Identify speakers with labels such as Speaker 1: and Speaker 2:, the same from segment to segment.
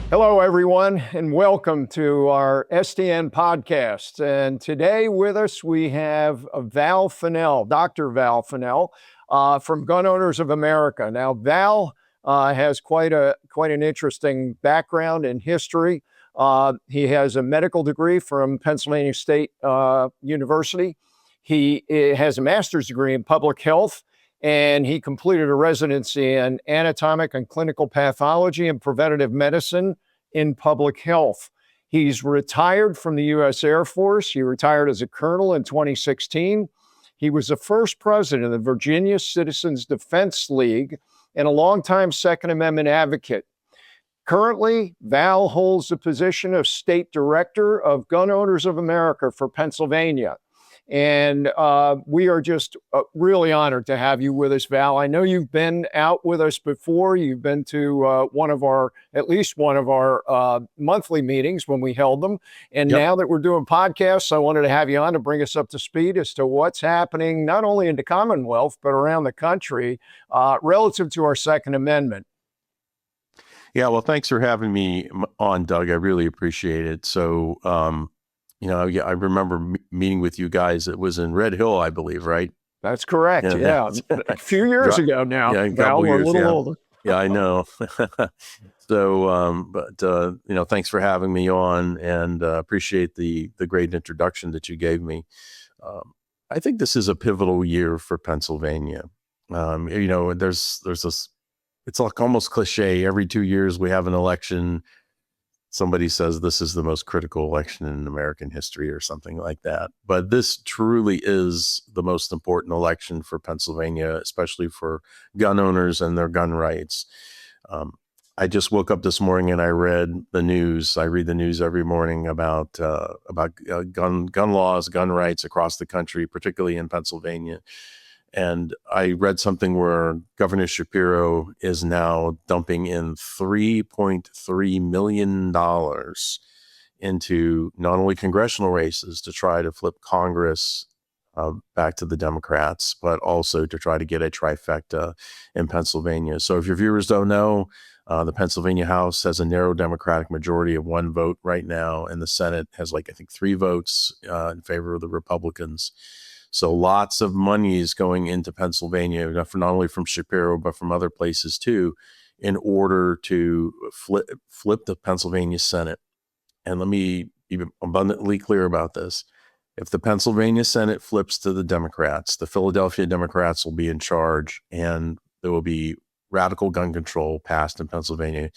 Speaker 1: Hello, everyone, and welcome to our STN podcast. And today with us, we have Val Finnell, Dr. Val Finnell, from Gun Owners of America. Now, Val has quite an interesting background and history. He has a medical degree from Pennsylvania State University. He has a master's degree in public health, and he completed a residency in anatomic and clinical pathology and preventative medicine in public health. He's retired from the U.S. Air Force. He retired as a colonel in 2016. He was the first president of the Virginia Citizens Defense League and a longtime Second Amendment advocate. Currently, Val holds the position of State Director of Gun Owners of America for Pennsylvania. And we are just really honored to have you with us, Val. I know you've been out with us before. You've been to at least one of our monthly meetings when we held them. And Now that we're doing podcasts, I wanted to have you on to bring us up to speed as to what's happening, not only in the Commonwealth, but around the country relative to our Second Amendment.
Speaker 2: Yeah, well, thanks for having me on, Doug. I really appreciate it. So, I remember meeting with you guys. It was in Red Hill, I believe, right?
Speaker 1: That's correct. Yeah. A few years ago now.
Speaker 2: Yeah, a couple
Speaker 1: Val,
Speaker 2: years,
Speaker 1: we're a little older.
Speaker 2: Yeah, I know. So, thanks for having me on, and appreciate the great introduction that you gave me. I think this is a pivotal year for Pennsylvania. There's this. It's like almost cliche. Every 2 years we have an election. Somebody says this is the most critical election in American history or something like that. But this truly is the most important election for Pennsylvania, especially for gun owners and their gun rights. I just woke up this morning and I read the news. I read the news every morning about gun laws, gun rights across the country, particularly in Pennsylvania. And I read something where Governor Shapiro is now dumping in $3.3 million into not only congressional races to try to flip Congress back to the Democrats, but also to try to get a trifecta in Pennsylvania. So if your viewers don't know, the Pennsylvania House has a narrow Democratic majority of 1 vote right now, and the Senate has 3 votes in favor of the Republicans. So lots of money is going into Pennsildania, not only from Shapiro, but from other places too, in order to flip the Pennsylvania Senate. And let me be abundantly clear about this. If the Pennsylvania Senate flips to the Democrats, the Philadelphia Democrats will be in charge, and there will be radical gun control passed in Pennsylvania.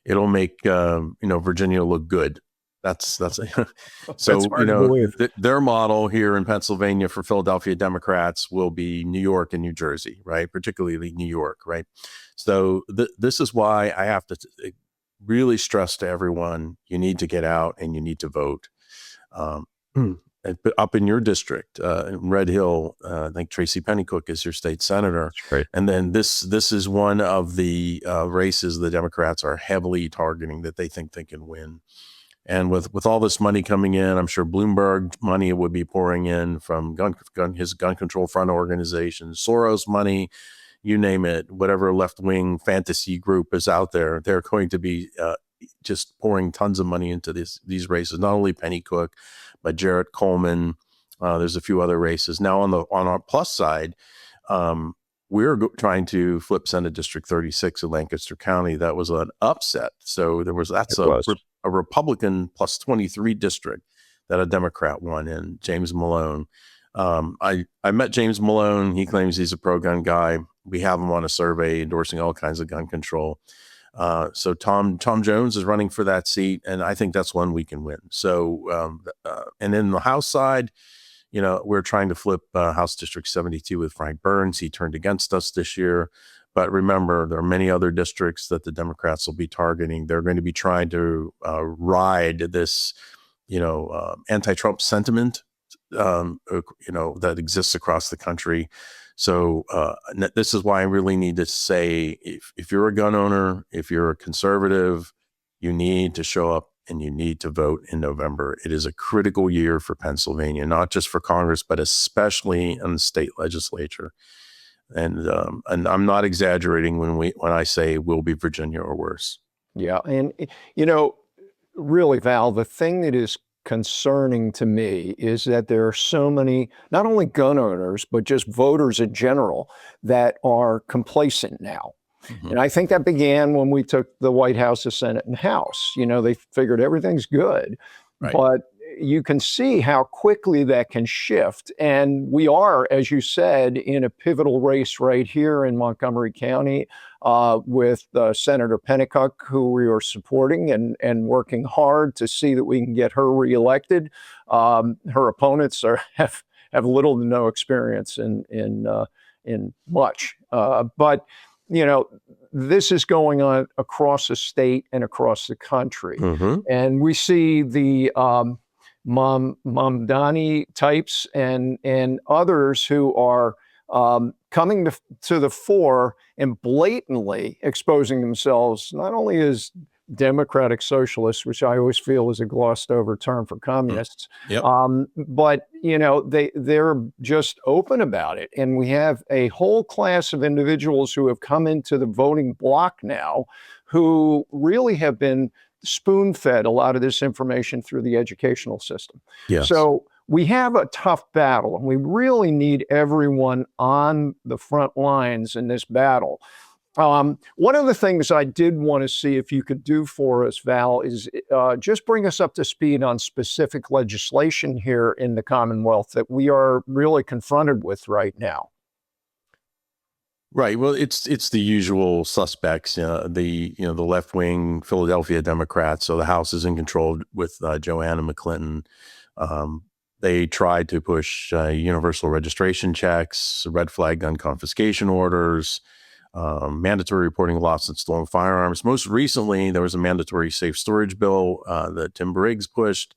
Speaker 2: It'll make Virginia look good. That's so their model here in Pennsylvania for Philadelphia Democrats will be New York and New Jersey, right? Particularly New York, right? So this is why I have to really stress to everyone: you need to get out and you need to vote. Up in your district, in Red Hill, I think Tracy Pennycook is your state senator.
Speaker 3: Right.
Speaker 2: And then this is one of the races the Democrats are heavily targeting that they think they can win. And with all this money coming in, I'm sure Bloomberg money would be pouring in from his gun control front organization, Soros money, you name it, whatever left-wing fantasy group is out there, they're going to be just pouring tons of money into these races. Not only Pennycook, but Jarrett Coleman. There's a few other races. Now on our plus side, we're trying to flip Senate District 36 in Lancaster County. That was an upset. So that's a Republican plus 23 district that a Democrat won in, James Malone. I met James Malone. He claims he's a pro-gun guy. We have him on a survey endorsing all kinds of gun control. So Tom Jones is running for that seat, and I think that's one we can win. So, and then the House side, we're trying to flip House District 72 with Frank Burns. He turned against us this year. But remember, there are many other districts that the Democrats will be targeting. They're going to be trying to ride this, anti-Trump sentiment, that exists across the country. So this is why I really need to say, if you're a gun owner, if you're a conservative, you need to show up and you need to vote in November. It is a critical year for Pennsylvania, not just for Congress, but especially in the state legislature. And I'm not exaggerating when I say we'll be Virginia or worse.
Speaker 1: Yeah. And, really, Val, the thing that is concerning to me is that there are so many, not only gun owners, but just voters in general that are complacent now.
Speaker 2: Mhm.
Speaker 1: And I think that began when we took the White House, the Senate, and House. They figured everything's good,
Speaker 2: Right.
Speaker 1: but you can see how quickly that can shift. And we are, as you said, in a pivotal race right here in Montgomery County with Senator Pennicuick, who we are supporting and working hard to see that we can get her reelected. Her opponents have little to no experience in much, but you know, this is going on across the state and across the country.
Speaker 2: Mhm.
Speaker 1: And we see the Mamdani types and others who are coming to the fore and blatantly exposing themselves not only as democratic socialists, which I always feel is a glossed over term for
Speaker 2: Mm.
Speaker 1: communists,
Speaker 2: Yep.
Speaker 1: but they're just open about it, and we have a whole class of individuals who have come into the voting block now, who really have been spoon-fed a lot of this information through the educational system.
Speaker 2: Yes.
Speaker 1: So we have a tough battle, and we really need everyone on the front lines in this battle. One of the things I did want to see if you could do for us, Val, is just bring us up to speed on specific legislation here in the Commonwealth that we are really confronted with right now.
Speaker 2: Right. Well, it's the usual suspects. The left wing Philadelphia Democrats. So the House is in control with Joanna McClinton. They tried to push universal registration checks, red flag gun confiscation orders, mandatory reporting of lost and stolen firearms. Most recently, there was a mandatory safe storage bill that Tim Briggs pushed,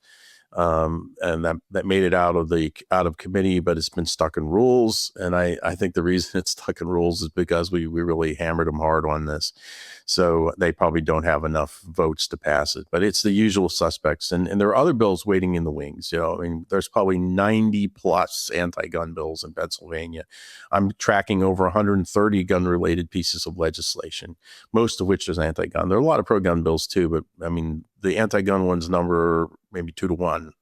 Speaker 2: and that made it out of committee, but it's been stuck in rules. And I think the reason it's stuck in rules is because we really hammered them hard on this, so they probably don't have enough votes to pass it. But it's the usual suspects, and there are other bills waiting in the wings. I mean, there's probably 90 plus anti-gun bills in Pennsylvania. I'm tracking over 130 gun-related pieces of legislation, most of which is anti-gun. There are a lot of pro-gun bills too, but I mean, the anti-gun ones number maybe 2 to 1.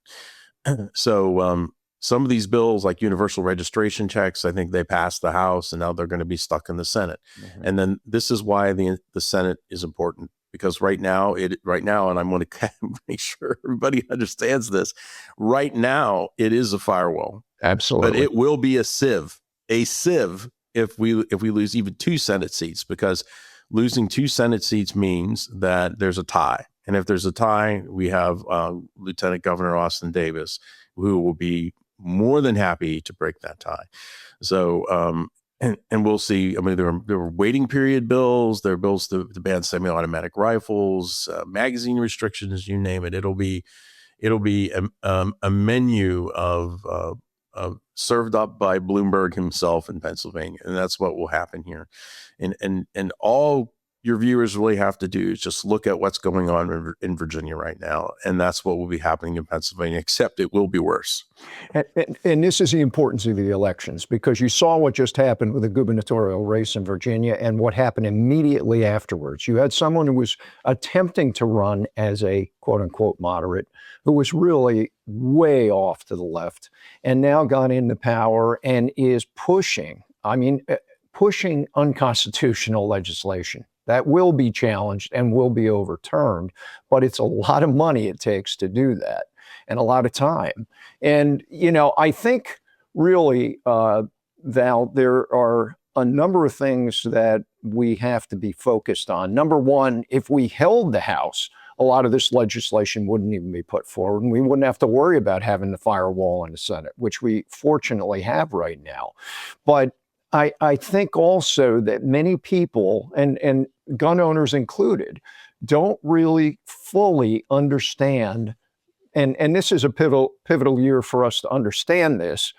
Speaker 2: So some of these bills, like universal registration checks, I think they passed the House, and now they're going to be stuck in the Senate.
Speaker 1: Mhm.
Speaker 2: And then this is why the Senate is important, because right now, and I'm going to make sure everybody understands this. Right now, it is a firewall, but
Speaker 1: Absolutely.
Speaker 2: it will be a sieve if we lose even 2 Senate seats, because losing 2 Senate seats means that there's a tie. And if there's a tie, we have Lieutenant Governor Austin Davis, who will be more than happy to break that tie. So, and we'll see. I mean, there were waiting period bills. There are bills to ban semi-automatic rifles, magazine restrictions, you name it. It'll be a menu of served up by Bloomberg himself in Pennsylvania, and that's what will happen here. And all your viewers really have to do is just look at what's going on in Virginia right now, and that's what will be happening in Pennsylvania, except it will be worse.
Speaker 1: And this is the importance of the elections, because you saw what just happened with the gubernatorial race in Virginia and what happened immediately afterwards. You had someone who was attempting to run as a quote unquote moderate, who was really way off to the left, and now got into power and is pushing unconstitutional legislation that will be challenged and will be overturned. But it's a lot of money it takes to do that, and a lot of time. And, I think really, Val, there are a number of things that we have to be focused on. Number one, if we held the House, a lot of this legislation wouldn't even be put forward, and we wouldn't have to worry about having the firewall in the Senate, which we fortunately have right now. But I think also that many people, and gun owners included, don't really fully understand. And this is a pivotal year for us to understand this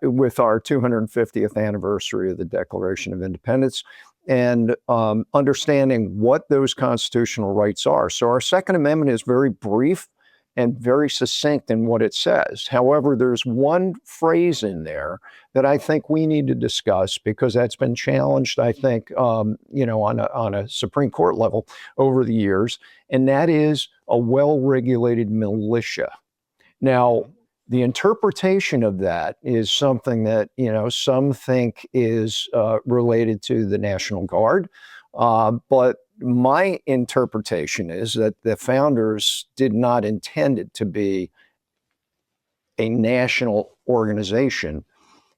Speaker 1: with our 250th anniversary of the Declaration of Independence, and understanding what those constitutional rights are. So our Second Amendment is very brief and very succinct in what it says. However, there's one phrase in there that I think we need to discuss because that's been challenged, I think, on a Supreme Court level over the years, and that is a well-regulated militia. Now, the interpretation of that is something that, some think is related to the National Guard. But my interpretation is that the founders did not intend it to be a national organization.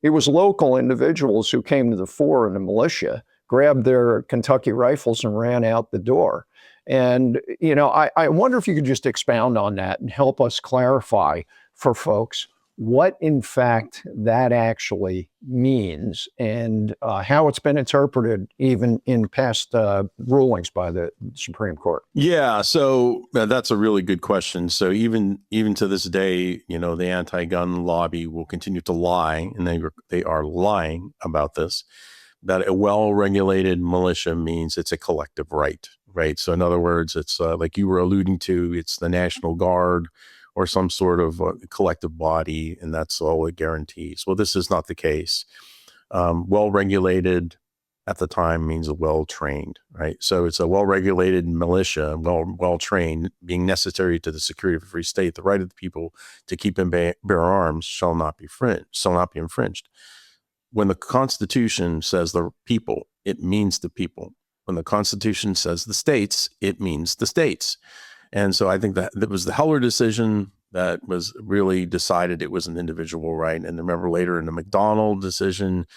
Speaker 1: It was local individuals who came to the fore in the militia, grabbed their Kentucky rifles and ran out the door. And, I wonder if you could just expound on that and help us clarify for folks what, in fact, that actually means and how it's been interpreted even in past rulings by the Supreme Court.
Speaker 2: Yeah, so that's a really good question. So even to this day, the anti-gun lobby will continue to lie, and they are lying about this, that a well-regulated militia means it's a collective right, right? So in other words, it's like you were alluding to, it's the National Guard or some sort of collective body, and that's all it guarantees. Well, this is not the case. Well-regulated at the time means a well-trained, right? So it's a well-regulated militia, well-trained, being necessary to the security of a free state. The right of the people to keep and bear arms shall not be infringed. When the Constitution says the people, it means the people. When the Constitution says the states, it means the states. And so I think that was the Heller decision that was really decided it was an individual right. And remember later in the McDonald decision,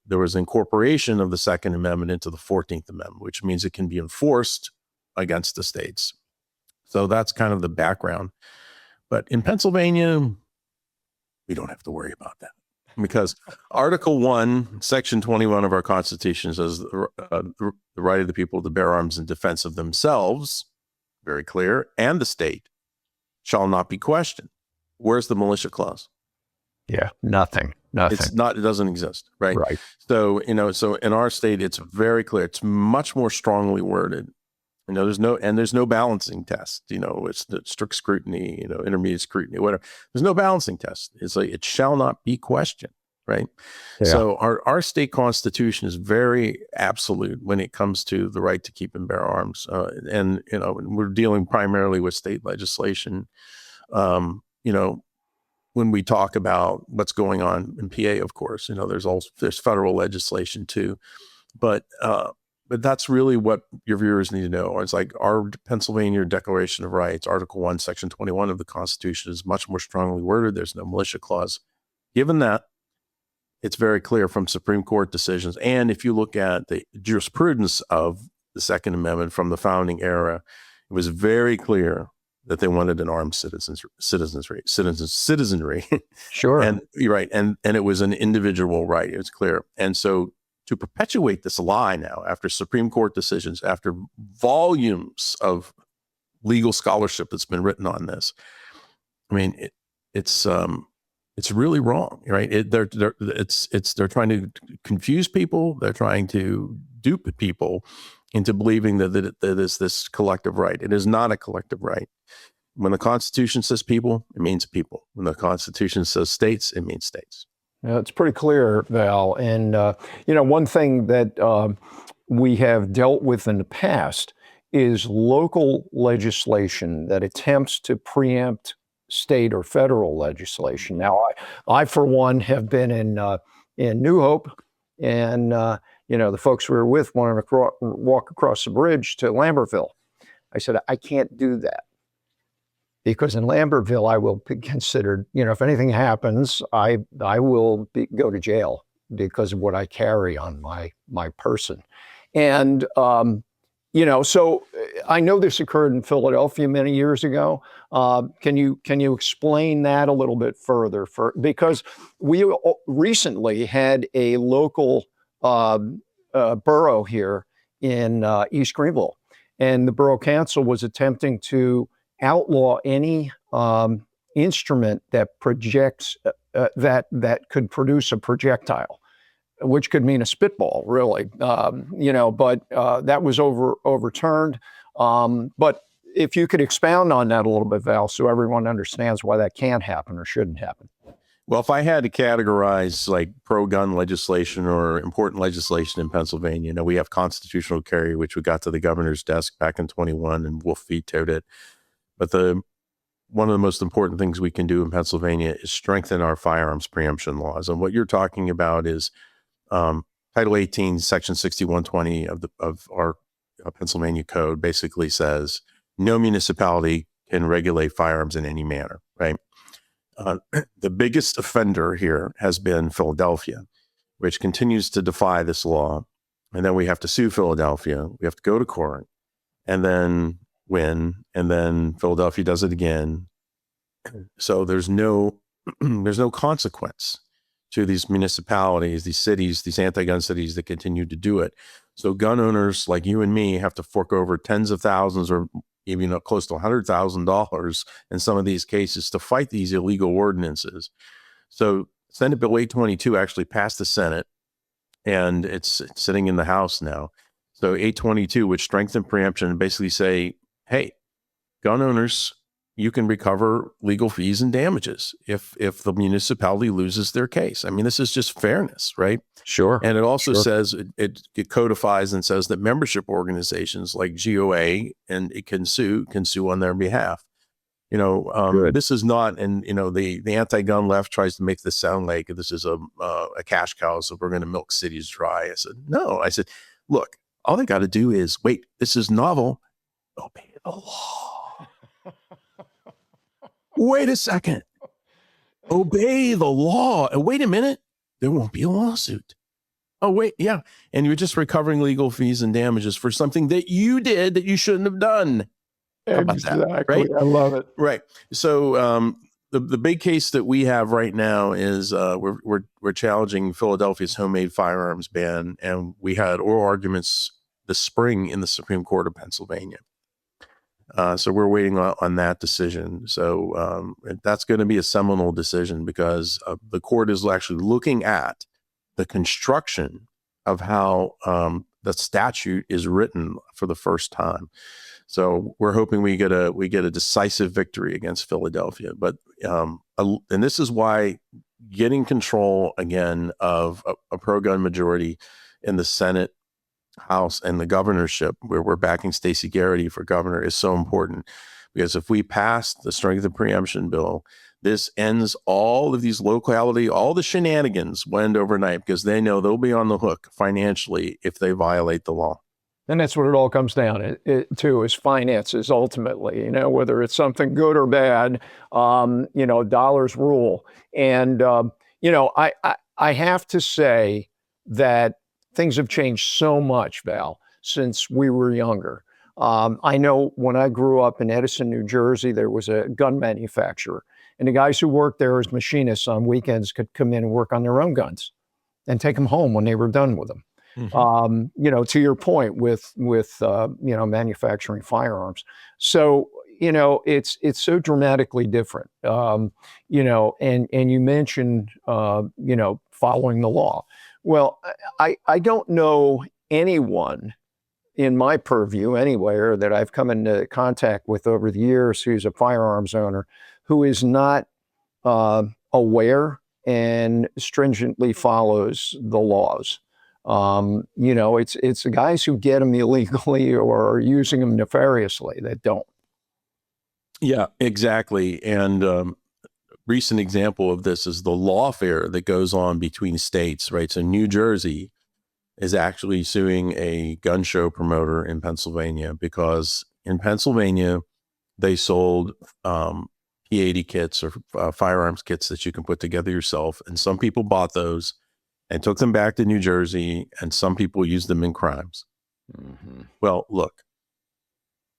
Speaker 2: there was incorporation of the Second Amendment into the 14th Amendment, which means it can be enforced against the states. So that's kind of the background. But in Pennsylvania, we don't have to worry about that because Article 1, Section 21 of our Constitution says the right of the people to bear arms in defense of themselves, very clear, and the state shall not be questioned. Where's the militia clause?
Speaker 1: Yeah, nothing.
Speaker 2: It's not, it doesn't exist, right?
Speaker 1: Right.
Speaker 2: So, so in our state, it's very clear. It's much more strongly worded. There's no balancing test. It's the strict scrutiny, intermediate scrutiny, whatever. There's no balancing test. It's like, it shall not be questioned, right? Yeah. So our state constitution is very absolute when it comes to the right to keep and bear arms. And we're dealing primarily with state legislation. When we talk about what's going on in PA, of course, there's federal legislation too, but that's really what your viewers need to know. It's like our Pennsylvania Declaration of Rights, Article 1, Section 21 of the Constitution is much more strongly worded. There's no militia clause. Given that, it's very clear from Supreme Court decisions. And if you look at the jurisprudence of the Second Amendment from the founding era, it was very clear that they wanted an armed citizenry.
Speaker 1: Sure.
Speaker 2: And you're right. And it was an individual right. It was clear. And so to perpetuate this lie now, after Supreme Court decisions, after volumes of legal scholarship that's been written on this, I mean, it's really wrong, right? They're trying to confuse people. They're trying to dupe people into believing that it is this collective right. It is not a collective right. When the Constitution says people, it means people. When the Constitution says states, it means states.
Speaker 1: It's pretty clear, Val. And, one thing that we have dealt with in the past is local legislation that attempts to preempt state or federal legislation. Now, I for one, have been in New Hope, and the folks we were with wanted to walk across the bridge to Lambertville. I said, I can't do that because in Lambertville, I will be considered, if anything happens, I will go to jail because of what I carry on my person. And so I know this occurred in Philadelphia many years ago. Can you explain that a little bit further? Because we recently had a local borough here in East Greenville, and the borough council was attempting to outlaw any instrument that projects that could produce a projectile, which could mean a spitball, really. But that was overturned. But if you could expound on that a little bit, Val, so everyone understands why that can't happen or shouldn't happen.
Speaker 2: Well, if I had to categorize like pro-gun legislation or important legislation in Pennsylvania, we have constitutional carry, which we got to the governor's desk back in 21 and Wolf vetoed it. But one of the most important things we can do in Pennsylvania is strengthen our firearms preemption laws. And what you're talking about is Title 18, Section 6120 of our Pennsylvania code basically says no municipality can regulate firearms in any manner, right? The biggest offender here has been Philadelphia, which continues to defy this law. And then we have to sue Philadelphia. We have to go to court and then win. And then Philadelphia does it again. So there's no consequence to these municipalities, these cities, these anti-gun cities that continue to do it. So gun owners like you and me have to fork over tens of thousands or even close to $100,000 in some of these cases to fight these illegal ordinances. So Senate Bill 822 actually passed the Senate, and it's sitting in the House now. So 822 would strengthen preemption and basically say, hey, gun owners, you can recover legal fees and damages if the municipality loses their case. I mean, this is just fairness, right?
Speaker 1: Sure.
Speaker 2: And it also says it codifies and says that membership organizations like GOA and it can sue on their behalf. This is not, and the anti-gun left tries to make this sound like this is a cash cow, so we're going to milk cities dry. I said, no. I said, look, all they got to do is wait. This is novel. Obey the law. Wait a second. Obey the law. And wait a minute. There won't be a lawsuit. Oh, wait. Yeah. And you're just recovering legal fees and damages for something that you did that you shouldn't have done. How about that, right?
Speaker 1: I love it.
Speaker 2: Right. So the big case that we have right now is we're challenging Philadelphia's homemade firearms ban. And we had oral arguments this spring in the Supreme Court of Pennsylvania. So we're waiting on that decision. So that's going to be a seminal decision because the court is actually looking at the construction of how the statute is written for the first time. So we're hoping we get a decisive victory against Philadelphia. But and this is why getting control again of a pro-gun majority in the Senate, House, and the governorship, where we're backing Stacey Garrity for governor, is so important. Because if we pass the strength of preemption bill, this ends all of these all the shenanigans will end overnight because they know they'll be on the hook financially if they violate the law.
Speaker 1: And that's what it all comes down to is finances ultimately, whether it's something good or bad, dollars rule. And, I have to say that things have changed so much, Val, since we were younger. I know when I grew up in Edison, New Jersey, there was a gun manufacturer. And the guys who worked there as machinists on weekends could come in and work on their own guns and take them home when they were done with them. Mm-hmm. To your point with manufacturing firearms. So, it's so dramatically different, and you mentioned, following the law. Well, I don't know anyone in my purview anywhere that I've come into contact with over the years who's a firearms owner who is not aware and stringently follows the laws. It's the guys who get them illegally or are using them nefariously that don't.
Speaker 2: Yeah, exactly. And recent example of this is the lawfare that goes on between states, right? So New Jersey is actually suing a gun show promoter in Pennsylvania because in Pennsylvania, they sold P80 kits or firearms kits that you can put together yourself. And some people bought those and took them back to New Jersey, and some people used them in crimes. Mm-hmm. Well, look,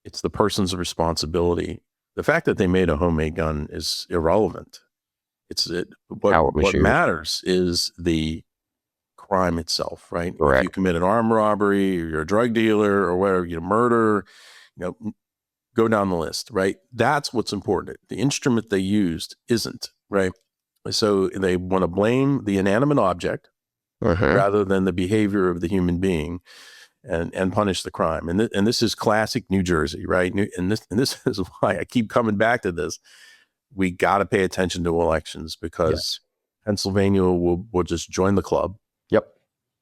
Speaker 2: it's the person's responsibility. The fact that they made a homemade gun is irrelevant. What matters is the crime itself, right?
Speaker 1: Correct.
Speaker 2: If you commit an armed robbery, or you're a drug dealer, or whatever, murder, go down the list, right? That's what's important. The instrument they used isn't, right? So they want to blame the inanimate object rather than the behavior of the human being. and punish the crime. And this is classic New Jersey, right? And this is why I keep coming back to this. We got to pay attention to elections because Pennsylvania will just join the club.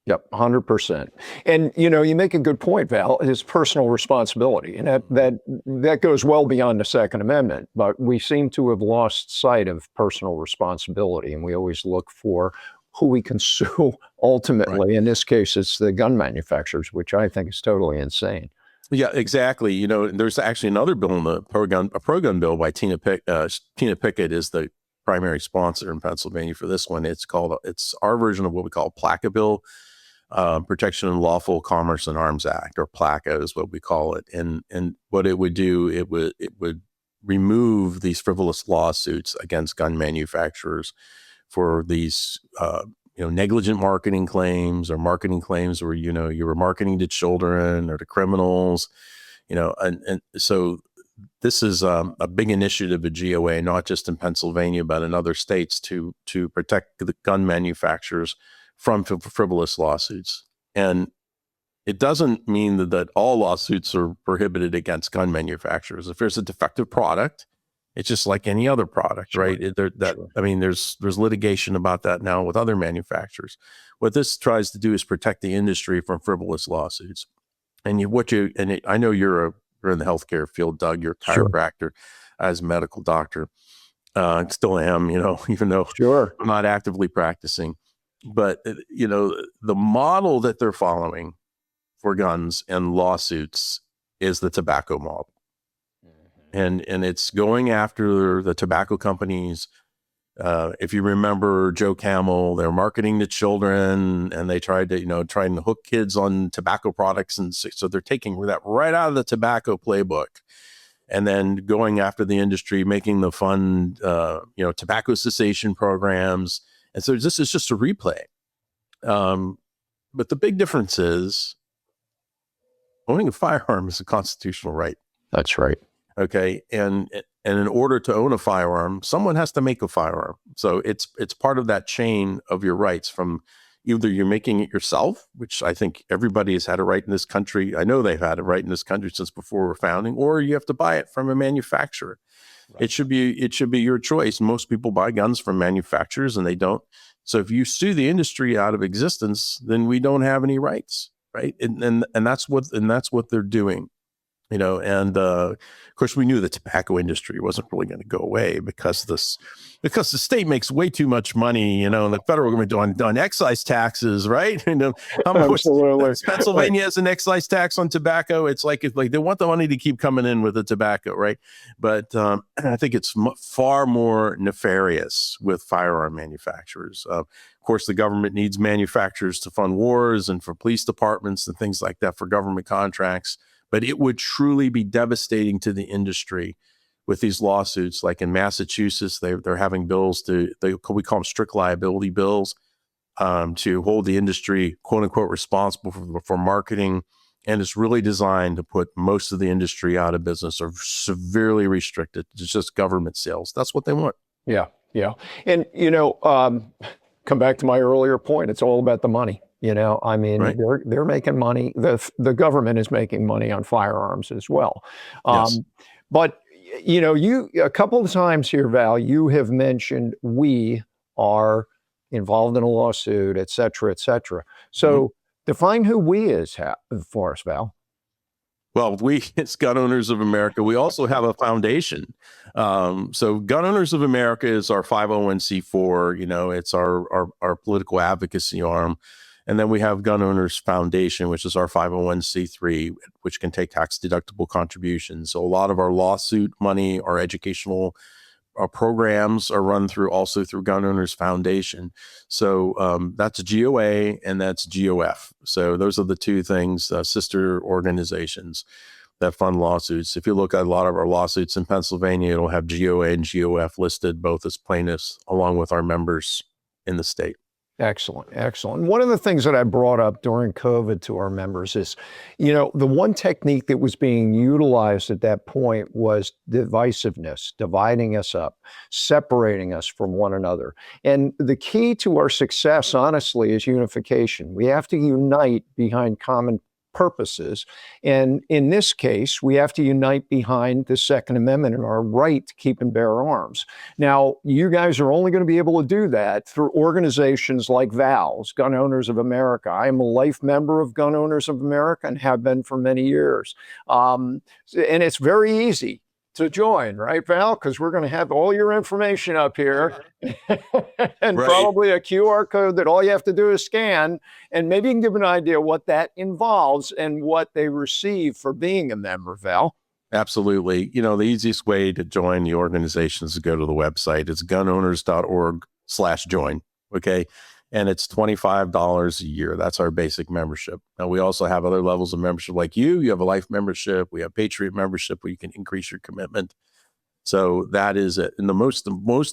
Speaker 1: Yep, 100%. And you make a good point, Val. It's personal responsibility, and that goes well beyond the Second Amendment. But we seem to have lost sight of personal responsibility, and we always look for who we can sue ultimately. Right. In this case, it's the gun manufacturers, which I think is totally insane.
Speaker 2: Yeah, exactly. There's actually another bill in the pro-gun bill by Tina Pickett is the primary sponsor in Pennsylvania for this one. It's our version of what we call PLACA bill, Protection and Lawful Commerce in Arms Act, or PLACA is what we call it. And what it would do, it would remove these frivolous lawsuits against gun manufacturers for these negligent marketing claims, or marketing claims where you were marketing to children or to criminals, and so this is a big initiative of GOA, not just in Pennsylvania but in other states, to protect the gun manufacturers from frivolous lawsuits. And it doesn't mean that all lawsuits are prohibited against gun manufacturers. If there's a defective product, it's just like any other product, right? Sure. I mean, there's litigation about that now with other manufacturers. What this tries to do is protect the industry from frivolous lawsuits. And I know you're in the healthcare field, Doug. You're a chiropractor, as a medical doctor. Still am, even though I'm not actively practicing. But the model that they're following for guns and lawsuits is the tobacco model. And it's going after the tobacco companies. If you remember Joe Camel, they're marketing to children, and they tried to hook kids on tobacco products, and so they're taking that right out of the tobacco playbook, and then going after the industry, making the fun, tobacco cessation programs. And so this is just a replay. But the big difference is owning a firearm is a constitutional right.
Speaker 1: That's right.
Speaker 2: Okay. And in order to own a firearm, someone has to make a firearm. So it's part of that chain of your rights, from either you're making it yourself, which I think everybody has had a right in this country. I know they've had a right in this country since before we're founding, or you have to buy it from a manufacturer. Right. It should be your choice. Most people buy guns from manufacturers, and they don't. So if you sue the industry out of existence, then we don't have any rights, right? And that's what they're doing. And of course, we knew the tobacco industry wasn't really going to go away because the state makes way too much money, and the federal government on excise taxes, right? How much Pennsylvania has an excise tax on tobacco? It's like they want the money to keep coming in with the tobacco, right? But I think it's far more nefarious with firearm manufacturers. Of course, the government needs manufacturers to fund wars and for police departments and things like that, for government contracts. But it would truly be devastating to the industry with these lawsuits. Like in Massachusetts, they're having bills we call them strict liability bills, to hold the industry, quote unquote, responsible for marketing. And it's really designed to put most of the industry out of business or severely restricted to just government sales. That's what they want.
Speaker 1: Yeah. And, come back to my earlier point. It's all about the money. Right. They're making money. The government is making money on firearms as well.
Speaker 2: Yes.
Speaker 1: But you a couple of times here, Val, you have mentioned we are involved in a lawsuit, et cetera, et cetera. So define who we is for us, Val.
Speaker 2: Well, it's Gun Owners of America. We also have a foundation. So Gun Owners of America is our 501c4. It's our political advocacy arm. And then we have Gun Owners Foundation, which is our 501c3, which can take tax-deductible contributions. So a lot of our lawsuit money, our educational programs are run also through Gun Owners Foundation. So that's GOA and that's GOF. So those are the two things, sister organizations that fund lawsuits. If you look at a lot of our lawsuits in Pennsylvania, it'll have GOA and GOF listed both as plaintiffs along with our members in the state.
Speaker 1: Excellent. One of the things that I brought up during COVID to our members is, the one technique that was being utilized at that point was divisiveness, dividing us up, separating us from one another. And the key to our success, honestly, is unification. We have to unite behind common purposes. And in this case, we have to unite behind the Second Amendment and our right to keep and bear arms. Now, you guys are only going to be able to do that through organizations like VAL's, Gun Owners of America. I am a life member of Gun Owners of America and have been for many years. And it's very easy to join, right, Val? Because we're going to have all your information up here and
Speaker 2: Right.
Speaker 1: probably a QR code that all you have to do is scan. And maybe you can give an idea what that involves and what they receive for being a member, Val.
Speaker 2: Absolutely. The easiest way to join the organization is to go to the website. It's gunowners.org/join. Okay. And it's $25 a year. That's our basic membership. Now, we also have other levels of membership like you. You have a life membership. We have Patriot membership where you can increase your commitment. So that is it. And the most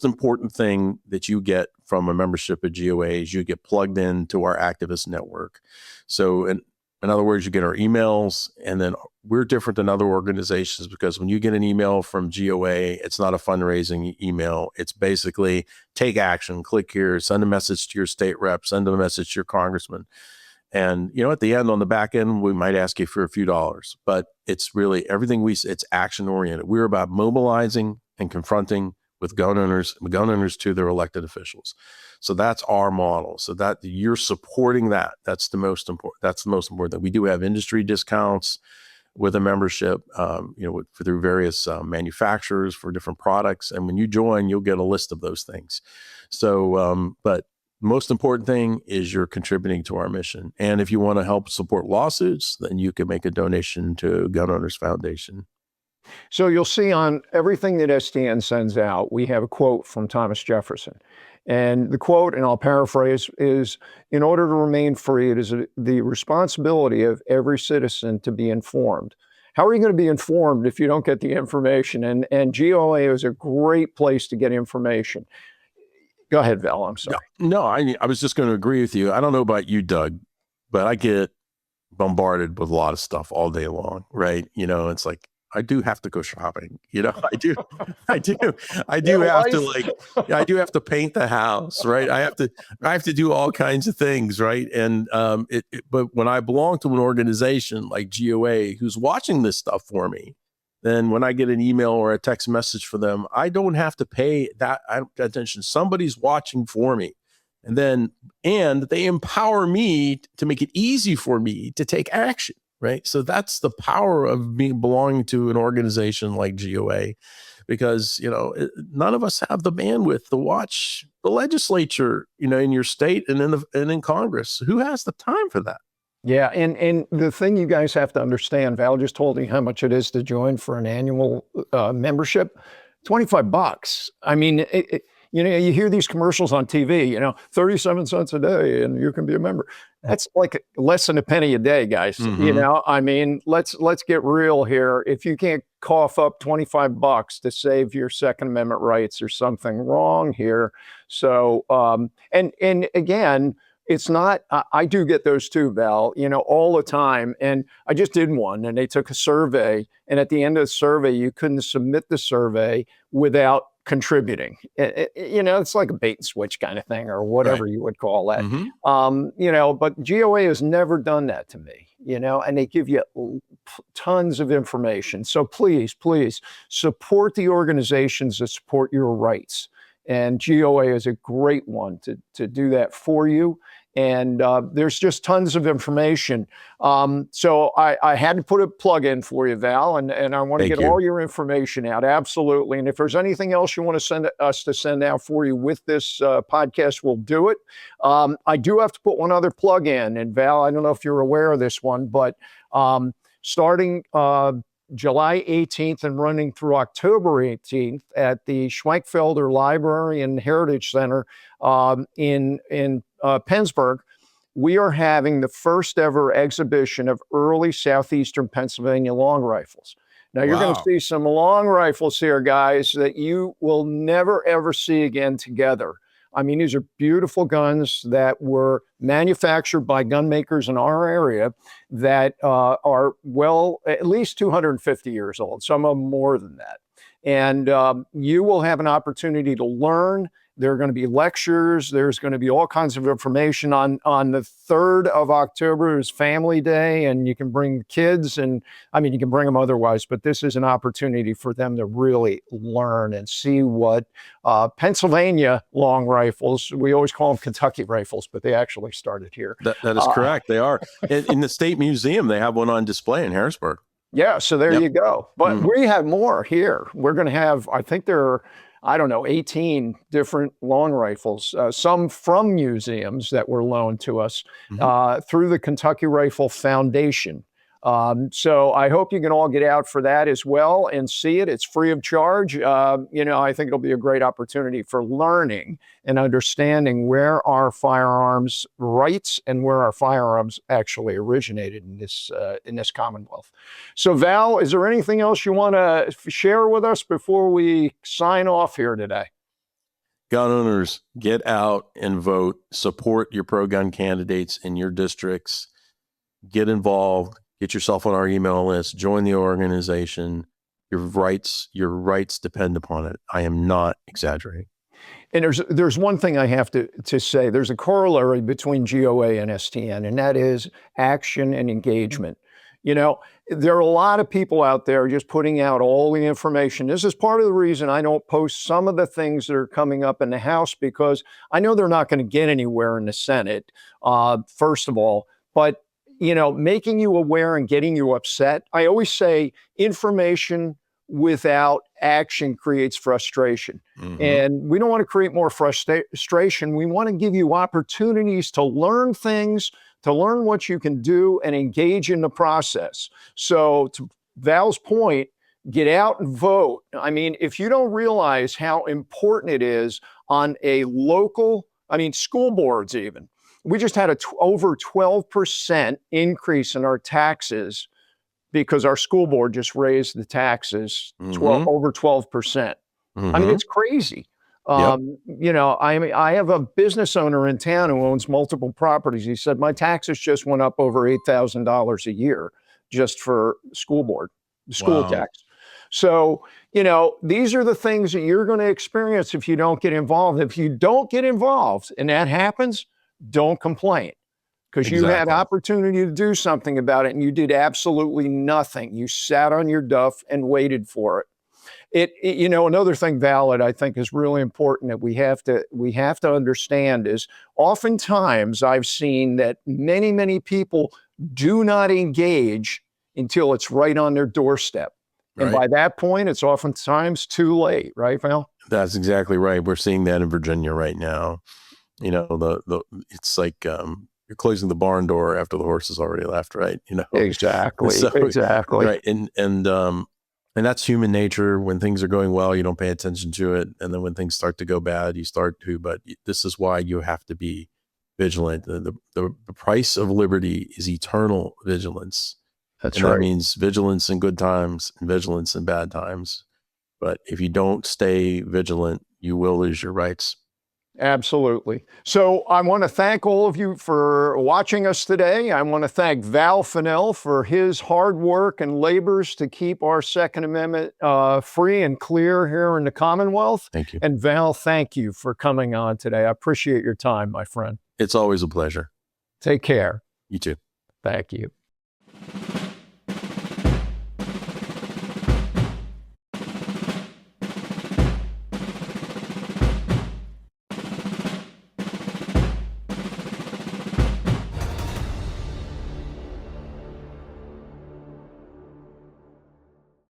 Speaker 2: important thing that you get from a membership at GOA is you get plugged into our activist network. So in other words, you get our emails, and then we're different than other organizations because when you get an email from GOA, it's not a fundraising email. It's basically take action, click here, send a message to your state rep, send a message to your congressman. And, at the end, on the back end, we might ask you for a few dollars, but it's really everything it's action oriented. We're about mobilizing and confronting with gun owners to their elected officials. So that's our model. So that you're supporting that. That's the most important. That's the most important. We do have industry discounts with a membership, through various manufacturers for different products. And when you join, you'll get a list of those things. So, but most important thing is you're contributing to our mission. And if you want to help support lawsuits, then you can make a donation to Gun Owners Foundation.
Speaker 1: So you'll see on everything that STN sends out, we have a quote from Thomas Jefferson. And the quote, and I'll paraphrase, is, "In order to remain free, it is the responsibility of every citizen to be informed." How are you going to be informed if you don't get the information? And GOA is a great place to get information. Go ahead, Val. I'm sorry.
Speaker 2: No, I was just going to agree with you. I don't know about you, Doug, but I get bombarded with a lot of stuff all day long, right? It's like, I do have to go shopping. I do have to paint the house, right? I have to do all kinds of things, right? And but when I belong to an organization like GOA who's watching this stuff for me, then when I get an email or a text message for them, I don't have to pay that attention. Somebody's watching for me. And they empower me to make it easy for me to take action. Right. So that's the power of belonging to an organization like GOA, because, none of us have the bandwidth to watch the legislature, in your state and in Congress. Who has the time for that?
Speaker 1: Yeah. And the thing you guys have to understand, Val just told you how much it is to join for an annual membership, $25. I mean, you hear these commercials on TV, 37 cents a day and you can be a member. That's like less than a penny a day, guys.
Speaker 2: Mm-hmm.
Speaker 1: I mean, let's get real here. If you can't cough up $25 to save your Second Amendment rights, there's something wrong here. So, and again, it's not, I do get those too, Val, all the time. And I just did one and they took a survey. And at the end of the survey, you couldn't submit the survey without contributing. It's like a bait and switch kind of thing or whatever you would call that.
Speaker 2: Mm-hmm.
Speaker 1: But GOA has never done that to me, and they give you tons of information. So please support the organizations that support your rights. And GOA is a great one to do that for you. And there's just tons of information. So I had to put a plug in for you, Val, and I want to get all your information out. Absolutely. And if there's anything else you want to send out for you with this podcast, we'll do it. I do have to put one other plug in. And Val, I don't know if you're aware of this one, but starting July 18th and running through October 18th at the Schwenkfelder Library and Heritage Center in Pennsburg, we are having the first ever exhibition of early southeastern Pennsylvania long rifles. Now, you're going to see some long rifles here, guys, that you will never, ever see again together. I mean, these are beautiful guns that were manufactured by gun makers in our area that are, at least 250 years old, some of them more than that. And you will have an opportunity to learn There are going to be lectures. There's going to be all kinds of information on the 3rd of October is Family Day, and you can bring kids, and I mean, you can bring them otherwise, but this is an opportunity for them to really learn and see what Pennsylvania long rifles, we always call them Kentucky rifles, but they actually started here.
Speaker 2: That is correct. They are. In the State Museum, they have one on display in Harrisburg.
Speaker 1: Yeah, so there you go. But we have more here. We're going to have, I think there are, I don't know, 18 different long rifles, some from museums that were loaned to us through the Kentucky Rifle Foundation. So I hope you can all get out for that as well and see it. It's free of charge. I think it'll be a great opportunity for learning and understanding where our firearms rights and where our firearms actually originated in this Commonwealth. So Val, is there anything else you want to share with us before we sign off here today?
Speaker 2: Gun owners, get out and vote. Support your pro-gun candidates in your districts. Get involved. Get yourself on our email list. Join the organization. Your rights depend upon it. I am not exaggerating.
Speaker 1: And there's one thing I have to say. There's a corollary between GOA and STN, and that is action and engagement. There are a lot of people out there just putting out all the information. This is part of the reason I don't post some of the things that are coming up in the House, because I know they're not going to get anywhere in the Senate, first of all. But making you aware and getting you upset. I always say information without action creates frustration. And we don't want to create more frustration. We want to give you opportunities to learn things, to learn what you can do and engage in the process. So to Val's point, get out and vote. I mean, if you don't realize how important it is on a local, school boards even, we just had over 12% increase in our taxes because our school board just raised the taxes over 12%. I mean, it's crazy. I have a business owner in town who owns multiple properties. He said, my taxes just went up over $8,000 a year just for school tax. So, these are the things that you're going to experience if you don't get involved. If you don't get involved and that happens, don't complain, because you had opportunity to do something about it and you did absolutely nothing. You sat on your duff and waited for it. Another thing, Val, that I think is really important that we have to understand is oftentimes I've seen that many, many people do not engage until it's right on their doorstep. And by that point, it's oftentimes too late, right, Val?
Speaker 2: That's exactly right. We're seeing that in Virginia right now. It's like you're closing the barn door after the horse has already left, right?
Speaker 1: Exactly. Exactly.
Speaker 2: Right. And that's human nature. When things are going well, you don't pay attention to it. And then when things start to go bad, you start to. But this is why you have to be vigilant. The price of liberty is eternal vigilance.
Speaker 1: That's right.
Speaker 2: That means vigilance in good times and vigilance in bad times. But if you don't stay vigilant, you will lose your rights.
Speaker 1: Absolutely. So I want to thank all of you for watching us today. I want to thank Val Finnell for his hard work and labors to keep our Second Amendment free and clear here in the Commonwealth.
Speaker 2: Thank you.
Speaker 1: And Val, thank you for coming on today. I appreciate your time, my friend.
Speaker 2: It's always a pleasure.
Speaker 1: Take care.
Speaker 2: You too.
Speaker 1: Thank you.